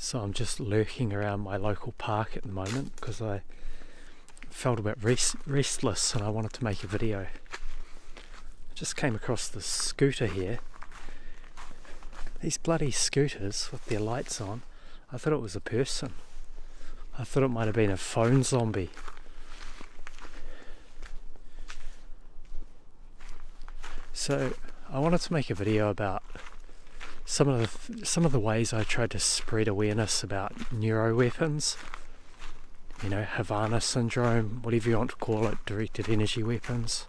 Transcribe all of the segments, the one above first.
So I'm just lurking around my local park at the moment because I felt a bit restless and I wanted to make a video. I just came across this scooter here. These bloody scooters with their lights on. I thought it was a person. I thought it might have been a phone zombie. So I wanted to make a video about some of the ways I tried to spread awareness about neuroweapons. You know, Havana syndrome, whatever you want to call it, directed energy weapons,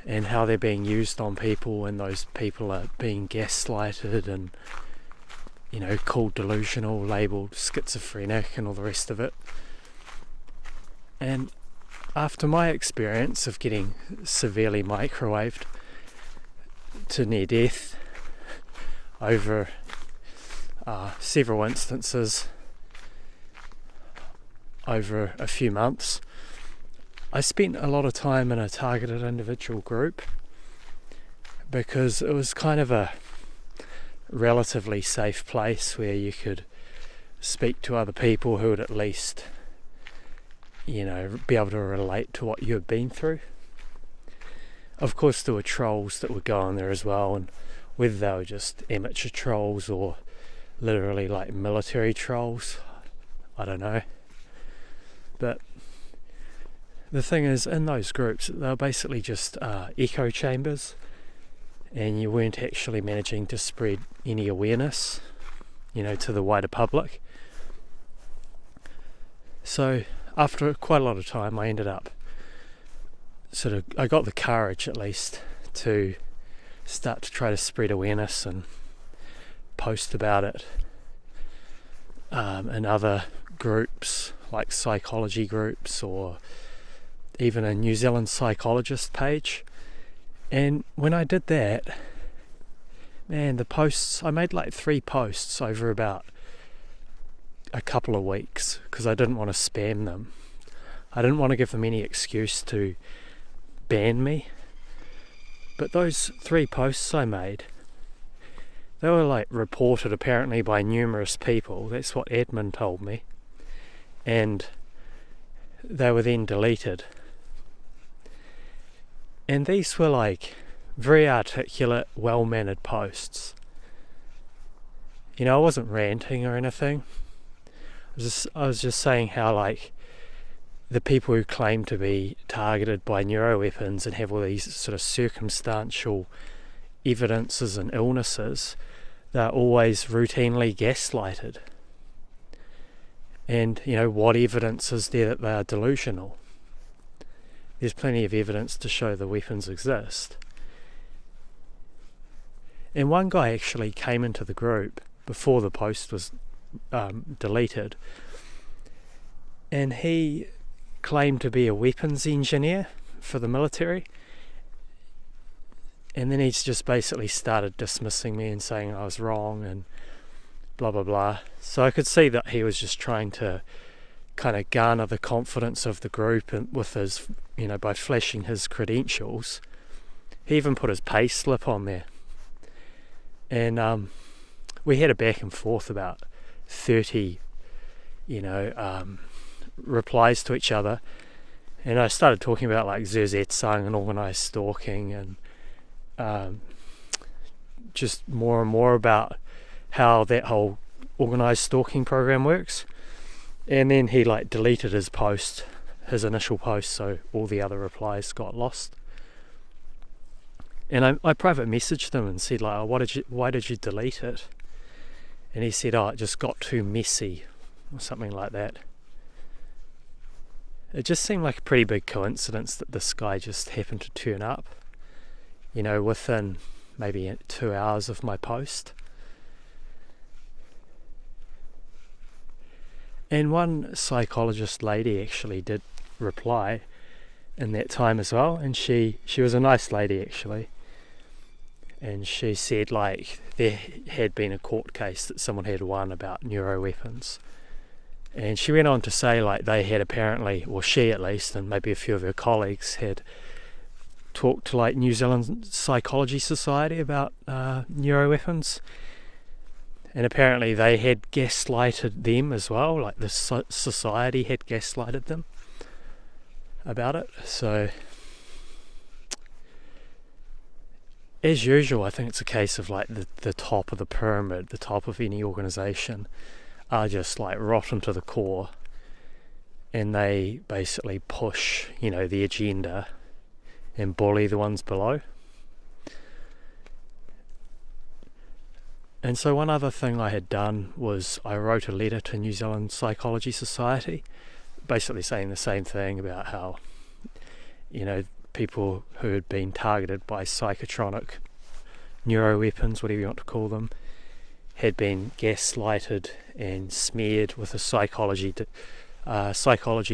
and how they're being used on people, and those people are being gaslighted and, you know, called delusional, labelled schizophrenic and all the rest of it. And after my experience of getting severely microwaved to near death over several instances over a few months, I spent a lot of time in a targeted individual group because it was kind of a relatively safe place where you could speak to other people who would at least, you know, be able to relate to what you had been through. Of course there were trolls that would go on there as well, and whether they were just amateur trolls or literally like military trolls, I don't know. But the thing is, in those groups, they were basically just echo chambers, and you weren't actually managing to spread any awareness, you know, to the wider public. So after quite a lot of time, I ended up I got the courage at least to start to try to spread awareness and post about it in other groups like psychology groups or even a New Zealand psychologist page. And when I did that, man, the posts, I made like 3 posts over about a couple of weeks because I didn't want to spam them. I didn't want to give them any excuse to ban me. But those 3 posts I made, they were like reported apparently by numerous people. That's what admin told me. And they were then deleted. And these were like very articulate, well-mannered posts. You know, I wasn't ranting or anything. I was just saying how, like, the people who claim to be targeted by neuroweapons and have all these sort of circumstantial evidences and illnesses, they're always routinely gaslighted. And, you know, what evidence is there that they are delusional? There's plenty of evidence to show the weapons exist. And one guy actually came into the group before the post was deleted, and he claimed to be a weapons engineer for the military, and then he's just basically started dismissing me and saying I was wrong and blah blah blah. So I could see that he was just trying to kind of garner the confidence of the group and with his, you know, by flashing his credentials. He even put his pay slip on there, and we had a back and forth about 30 replies to each other, and I started talking about like Zherzetsang and organised stalking, and just more and more about how that whole organised stalking program works. And then he like deleted his post, his initial post, so all the other replies got lost. And I private messaged him and said like, oh, why did you delete it? And he said, oh, it just got too messy or something like that. It just seemed like a pretty big coincidence that this guy just happened to turn up, you know, within maybe 2 hours of my post. And one psychologist lady actually did reply in that time as well, and she was a nice lady actually, and she said like there had been a court case that someone had won about neuroweapons, and she went on to say like they had apparently, or she at least, and maybe a few of her colleagues had talked to like New Zealand Psychology Society about neuroweapons, And apparently they had gaslighted them as well, like the society had gaslighted them about it. So as usual, I think it's a case of like the top of the pyramid, the top of any organisation are just like rotten to the core, and they basically push, the agenda and bully the ones below. And so one other thing I had done was I wrote a letter to New Zealand Psychology Society, basically saying the same thing about how, people who had been targeted by psychotronic neuroweapons, whatever you want to call them, had been gaslighted and smeared with a psychology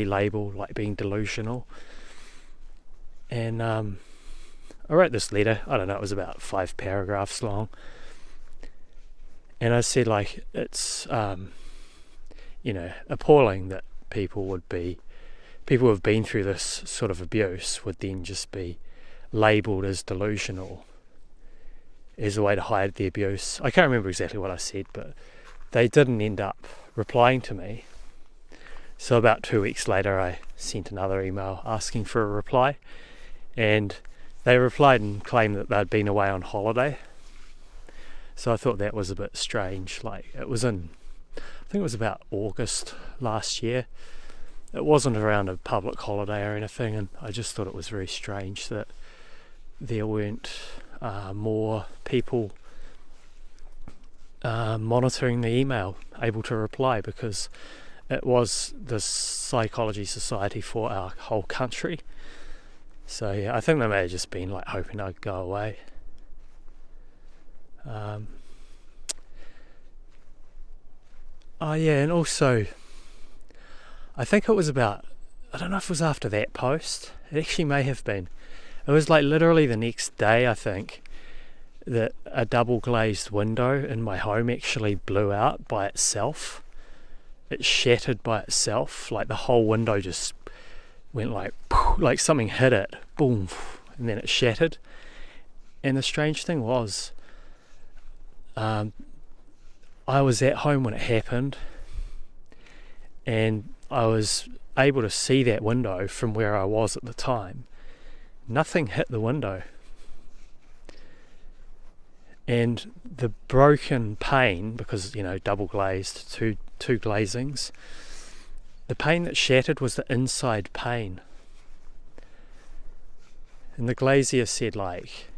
label, like being delusional. And I wrote this letter, I don't know, it was about 5 paragraphs long. And I said, like, it's, appalling that people who have been through this sort of abuse would then just be labelled as delusional as a way to hide the abuse. I can't remember exactly what I said, but they didn't end up replying to me. So about 2 weeks later, I sent another email asking for a reply, and they replied and claimed that they'd been away on holiday. So I thought that was a bit strange. Like, I think it was about August last year. It wasn't around a public holiday or anything, and I just thought it was very strange that there weren't more people monitoring the email, able to reply, because it was the Psychology Society for our whole country. So yeah, I think they may have just been like hoping I'd go away. And also I think it was about, I don't know if it was after that post, it actually may have been, it was like literally the next day, I think, that a double glazed window in my home actually blew out by itself. It shattered by itself, like the whole window just went like something hit it, boom, and then it shattered. And the strange thing was, I was at home when it happened, and I was able to see that window from where I was at the time. Nothing hit the window. And the broken pane, because, double glazed, two glazings, the pane that shattered was the inside pane. And the glazier said, like,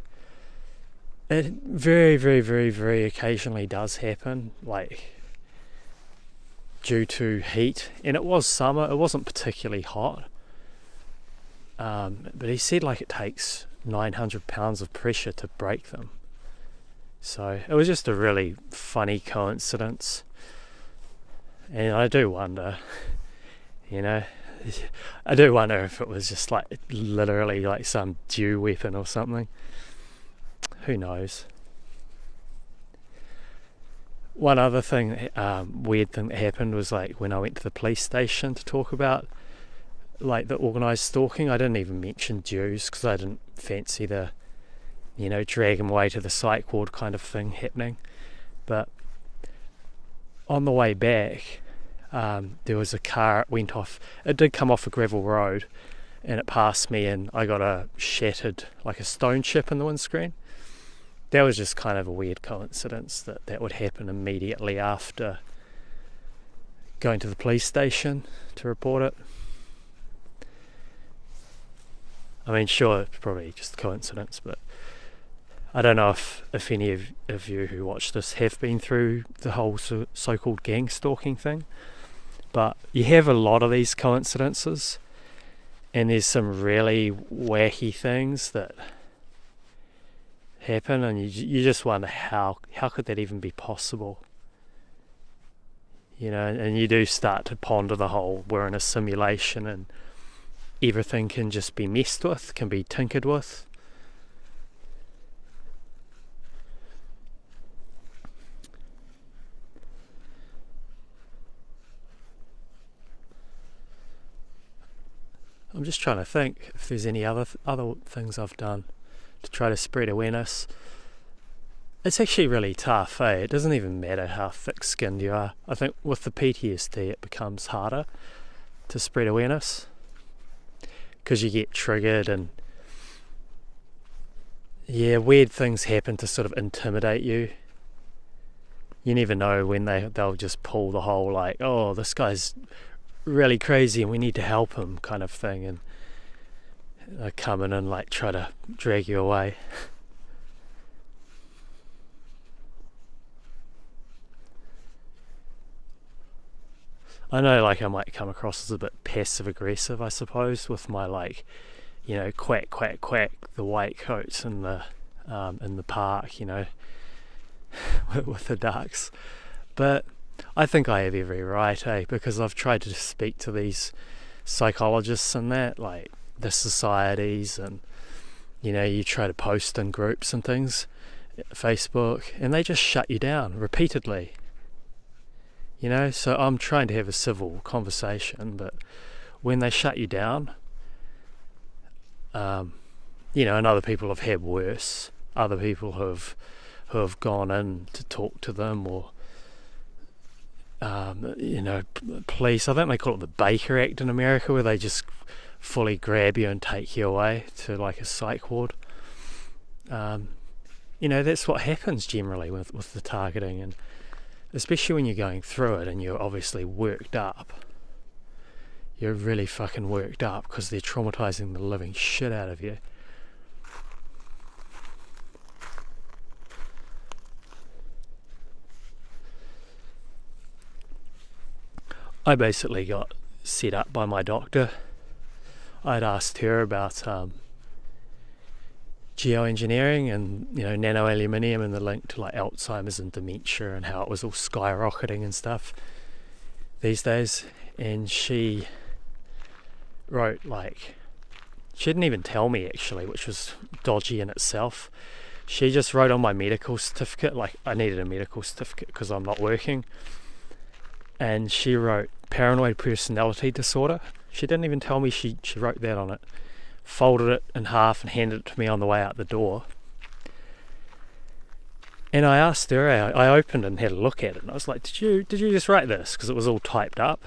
it very, very, very, very occasionally does happen, like, due to heat. And it was summer, it wasn't particularly hot. But he said, like, it takes 900 pounds of pressure to break them. So it was just a really funny coincidence. And I do wonder, I do wonder if it was just like literally like some dew weapon or something. Who knows? One other thing, weird thing that happened was like when I went to the police station to talk about like the organised stalking. I didn't even mention dews because I didn't fancy the drag them away to the psych ward kind of thing happening. But on the way back, there was a car, it did come off a gravel road, and it passed me, and I got a shattered, like a stone chip in the windscreen. That was just kind of a weird coincidence that would happen immediately after going to the police station to report it. I mean, sure, it's probably just a coincidence, but I don't know if any of you who watch this have been through the whole so-called gang stalking thing, but you have a lot of these coincidences, and there's some really wacky things that happen, and you just wonder how could that even be possible, and you do start to ponder the whole we're in a simulation and everything can just be messed with, can be tinkered with. I'm just trying to think if there's any other things I've done to try to spread awareness. It's actually really tough, eh? It doesn't even matter how thick-skinned you are. I think with the PTSD it becomes harder to spread awareness because you get triggered and weird things happen to sort of intimidate you. You never know when they'll just pull the whole like, oh, this guy's really crazy and we need to help him kind of thing, and they come in and like try to drag you away. I know like I might come across as a bit passive aggressive, I suppose, with my like, quack quack quack, the white coats in the park, with the ducks. But I think I have every right, because I've tried to speak to these psychologists and that, like the societies, and you try to post in groups and things, Facebook, and they just shut you down repeatedly. So I'm trying to have a civil conversation, but when they shut you down, and other people have had worse, other people who have gone in to talk to them, or police. I think they call it the Baker Act in America, where they just fully grab you and take you away to like a psych ward. That's what happens generally with the targeting, and especially when you're going through it and you're obviously worked up. You're really fucking worked up because they're traumatizing the living shit out of you. I basically got set up by my doctor. I'd asked her about geoengineering and nanoaluminium and the link to like Alzheimer's and dementia and how it was all skyrocketing and stuff these days, and she wrote she didn't even tell me actually, which was dodgy in itself. She just wrote on my medical certificate, like I needed a medical certificate because I'm not working, and she wrote paranoid personality disorder. She didn't even tell me she wrote that on it, folded it in half and handed it to me on the way out the door. And I asked her, I opened and had a look at it, and I was like, did you just write this? Because it was all typed up.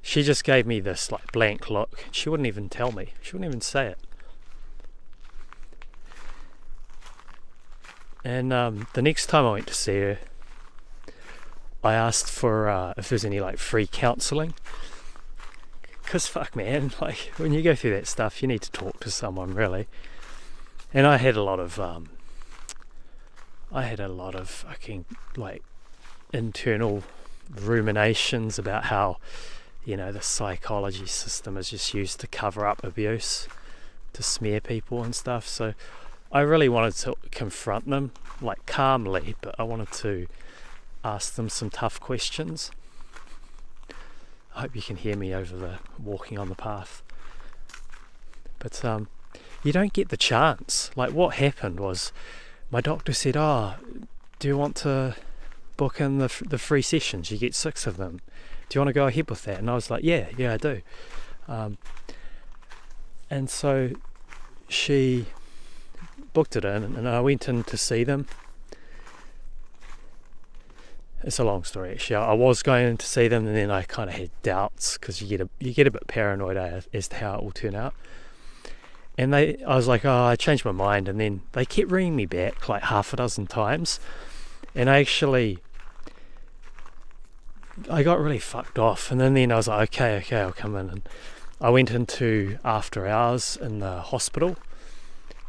She just gave me this like blank look. She wouldn't even tell me. She wouldn't even say it. And the next time I went to see her, I asked for if there's any like free counselling. Because fuck man, like when you go through that stuff you need to talk to someone really. And I had a lot of fucking like internal ruminations about how the psychology system is just used to cover up abuse, to smear people and stuff. So I really wanted to confront them like calmly, but I wanted to ask them some tough questions. I hope you can hear me over the walking on the path. But you don't get the chance. Like what happened was my doctor said, oh, do you want to book in the free sessions? You get 6 of them. Do you want to go ahead with that? And I was like, yeah, I do. And so she booked it in, and I went in to see them. It's a long story actually. I was going in to see them, and then I kind of had doubts because you get a bit paranoid as to how it will turn out. And I was like, oh, I changed my mind, and then they kept ringing me back like half a dozen times, and I got really fucked off. And then I was like, okay, I'll come in. And I went into after hours in the hospital.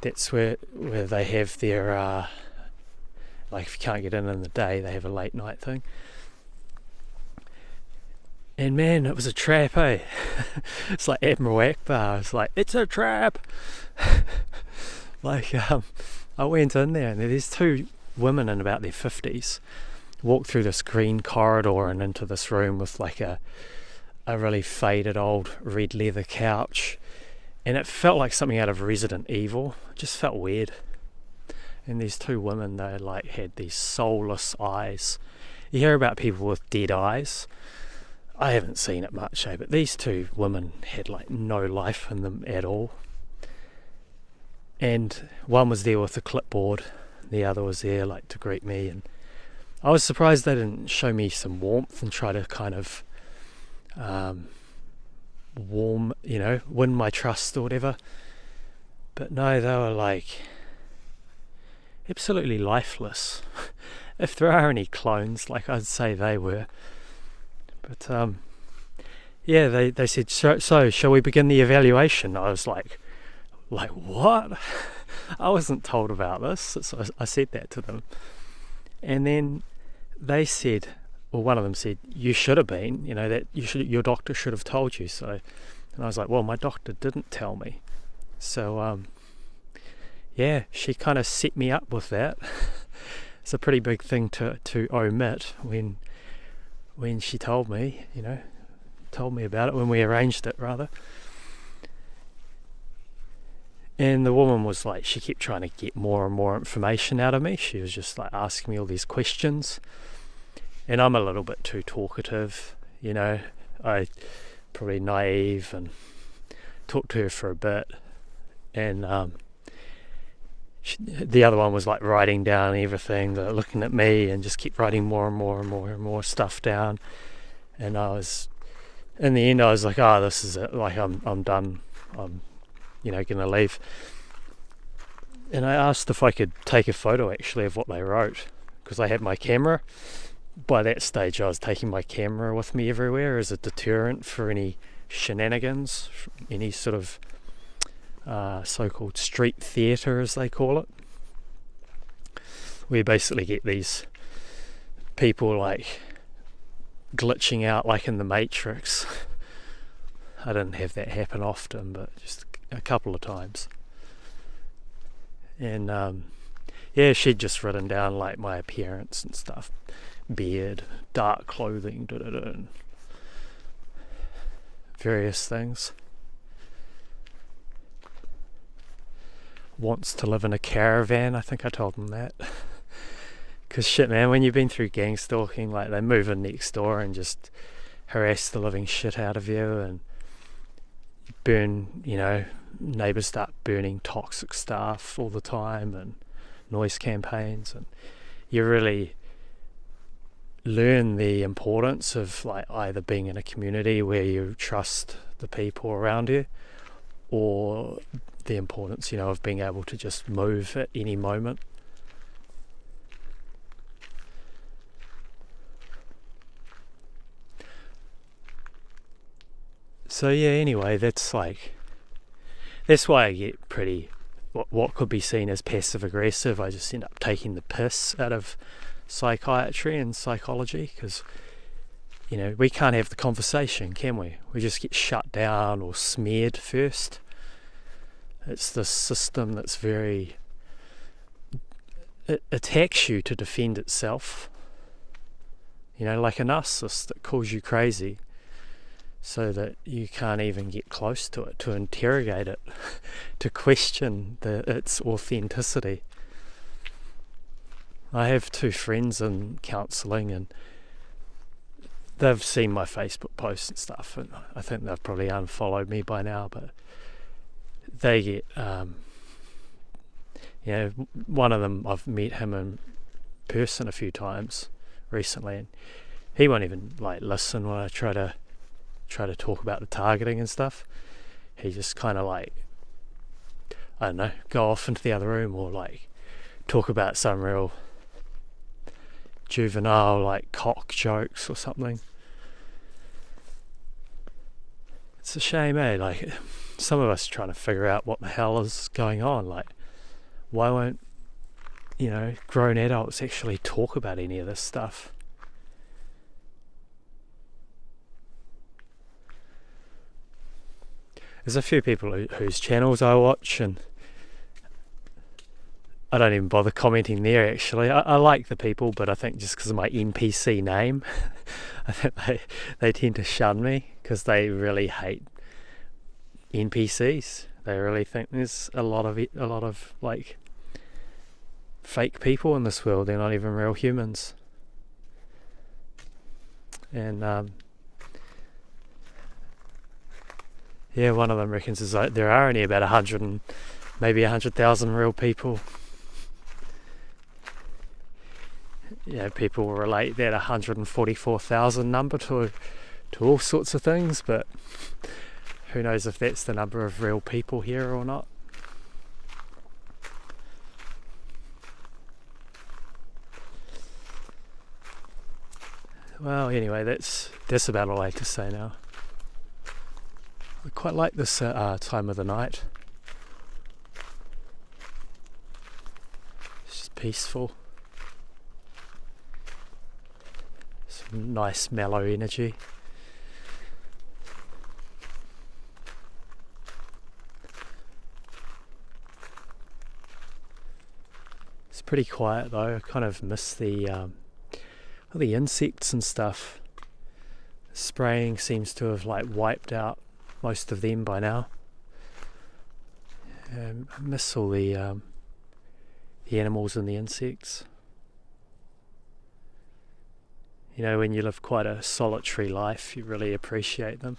That's where they have their like if you can't get in the day, they have a late night thing. And man, it was a trap, eh? It's like Admiral Akbar. It's like, it's a trap. I went in there, and there's 2 women in about their 50s walked through this green corridor and into this room with like a really faded old red leather couch, and it felt like something out of Resident Evil. It just felt weird. And these 2 women, they like had these soulless eyes. You hear about people with dead eyes. I haven't seen it much, but these 2 women had like no life in them at all. And one was there with a clipboard, the other was there like to greet me, and I was surprised they didn't show me some warmth and try to kind of win my trust or whatever. But no, they were like absolutely lifeless. If there are any clones, like I'd say they were. But yeah, they said, so shall we begin the evaluation? I was like what? I wasn't told about this. So I said that to them. And then they said, well, one of them said, you should have been, that your doctor should have told you so. And I was like, well, my doctor didn't tell me. So yeah, she kind of set me up with that. It's a pretty big thing to omit when she told me, told me about it, when we arranged it rather. And the woman was like, she kept trying to get more and more information out of me. She was just like asking me all these questions. And I'm a little bit too talkative, I probably naive, and talked to her for a bit. And the other one was like writing down everything, looking at me, and just kept writing more and more and more and more stuff down. And in the end I was like, this is it, like I'm done, I'm gonna leave. And I asked if I could take a photo actually of what they wrote, because I had my camera. By that stage I was taking my camera with me everywhere as a deterrent for any shenanigans, any sort of so-called street theatre, as they call it. We basically get these people like glitching out like in the Matrix. I didn't have that happen often, but just a couple of times. And yeah, she'd just written down like my appearance and stuff, beard, dark clothing, and various things. Wants to live in a caravan, I think I told them that. Because shit, man, when you've been through gang stalking, like they move in next door and just harass the living shit out of you, and burn, neighbours start burning toxic stuff all the time, and noise campaigns, and you really learn the importance of like either being in a community where you trust the people around you, or the importance, of being able to just move at any moment. So yeah, anyway, that's why I get pretty, what could be seen as passive aggressive. I just end up taking the piss out of psychiatry and psychology, because we can't have the conversation, can we? We just get shut down or smeared first. It's this system that's it attacks you to defend itself, like a narcissist that calls you crazy so that you can't even get close to it, to interrogate it, to question its authenticity. I have two friends in counselling, and they've seen my Facebook posts and stuff, and I think they've probably unfollowed me by now, but they get, one of them, I've met him in person a few times recently, and he won't even like listen when I try to talk about the targeting and stuff. He just kind of like, I don't know, go off into the other room, or like talk about some real juvenile like cock jokes or something. It's a shame, eh? Like, some of us are trying to figure out what the hell is going on. Like, why won't grown adults actually talk about any of this stuff? There's a few people whose channels I watch, and I don't even bother commenting there actually. I like the people, but I think just because of my NPC name, I think they tend to shun me, because they really hate NPCs. They really think there's a lot of like fake people in this world. They're not even real humans. And yeah, one of them reckons is there are only about 100,000 real people. people will relate that 144,000 number to all sorts of things, but who knows if that's the number of real people here or not. Well, anyway, that's about all I have to say now. I quite like this time of the night. It's just peaceful. Some nice mellow energy. It's pretty quiet though. I kind of miss the insects and stuff. Spraying seems to have like wiped out most of them by now. I miss all the animals and the insects. When you live quite a solitary life, you really appreciate them.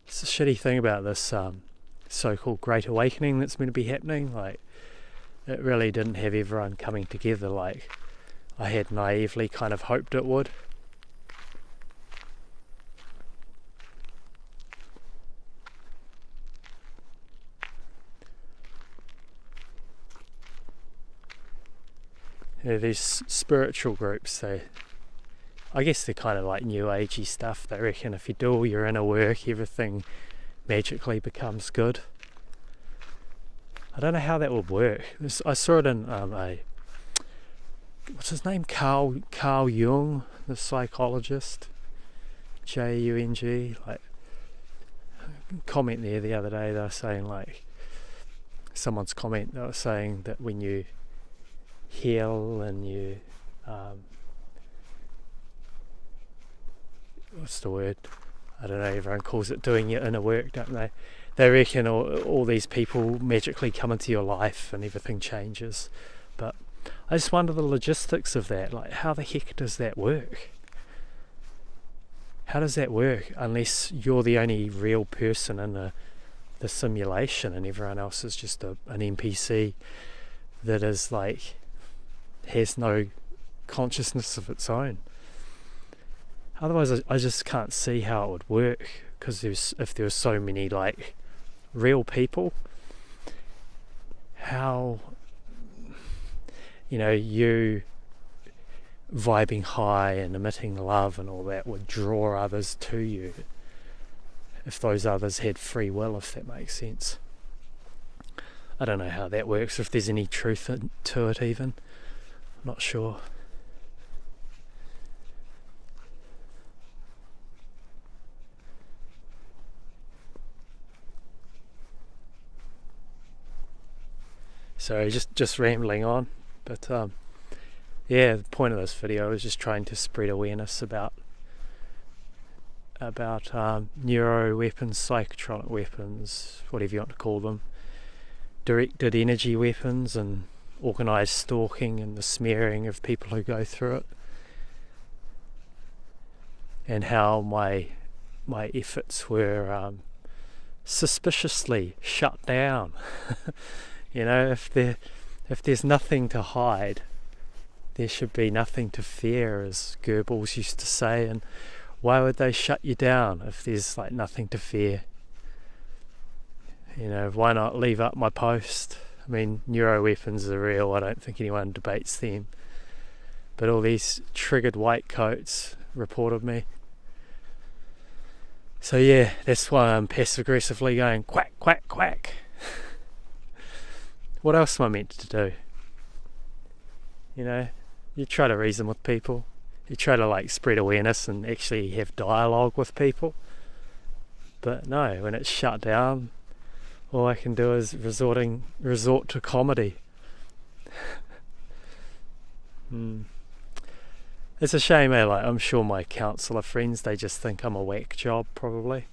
It's a shitty thing about this so-called Great Awakening that's meant to be happening. Like, it really didn't have everyone coming together like I had naively kind of hoped it would. These spiritual groups, I guess they're kind of like new agey stuff. They reckon if you do all your inner work, everything magically becomes good. I don't know how that would work. I saw it in what's his name? Carl Jung, the psychologist. Jung. Like, comment there the other day, they were saying, like, someone's comment, they were saying that when you heal and you what's the word? I don't know, everyone calls it doing your inner work, don't they? They reckon all these people magically come into your life and everything changes. But I just wonder the logistics of that. Like, how the heck does that work? How does that work unless you're the only real person in the simulation and everyone else is just an NPC that is like has no consciousness of its own? Otherwise I just can't see how it would work, because if there were so many like real people, how you vibing high and emitting love and all that would draw others to you if those others had free will, if that makes sense. I don't know how that works, if there's any truth to it even. I'm not sure. Sorry, just rambling on, but yeah, the point of this video is just trying to spread awareness about neuroweapons, psychotronic weapons, whatever you want to call them, directed energy weapons, and organised stalking and the smearing of people who go through it, and how my efforts were suspiciously shut down. If there's nothing to hide, there should be nothing to fear, as Goebbels used to say. And why would they shut you down if there's like nothing to fear? Why not leave up my post? I mean, neuroweapons are real. I don't think anyone debates them. But all these triggered white coats reported me. So yeah, that's why I'm passive aggressively going quack, quack, quack. What else am I meant to do? You try to reason with people. You try to like spread awareness and actually have dialogue with people. But no, when it's shut down, all I can do is resort to comedy. It's a shame, like, I'm sure my counsellor friends, they just think I'm a whack job, probably.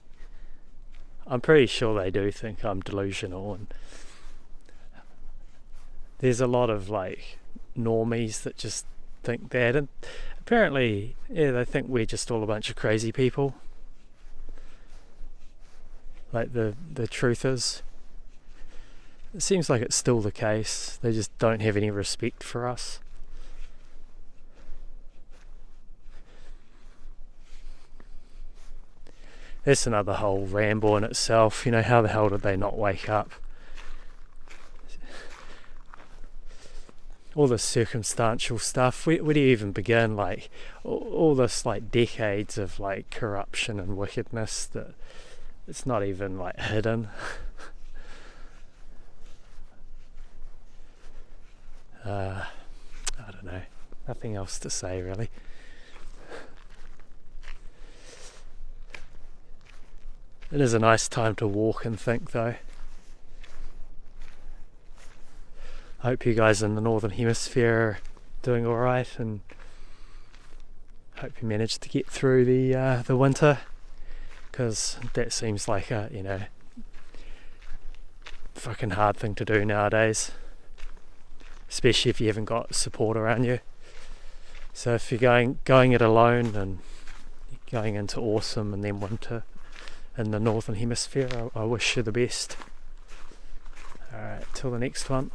I'm pretty sure they do think I'm delusional, and there's a lot of like normies that just think that, and apparently, yeah, they think we're just all a bunch of crazy people. Like the truth is, It seems like it's still the case. They just don't have any respect for us. That's another whole ramble in itself. You know, how the hell did they not wake up? All this circumstantial stuff, where do you even begin? Like, all this like decades of like corruption and wickedness that it's not even like hidden. I don't know, nothing else to say really. It is a nice time to walk and think though. I hope you guys in the Northern Hemisphere are doing alright, and hope you managed to get through the winter, because that seems like a, you know, fucking hard thing to do nowadays, especially if you haven't got support around you. So if you're going it alone and going into autumn and then winter in the Northern Hemisphere, I wish you the best. Alright, till the next one.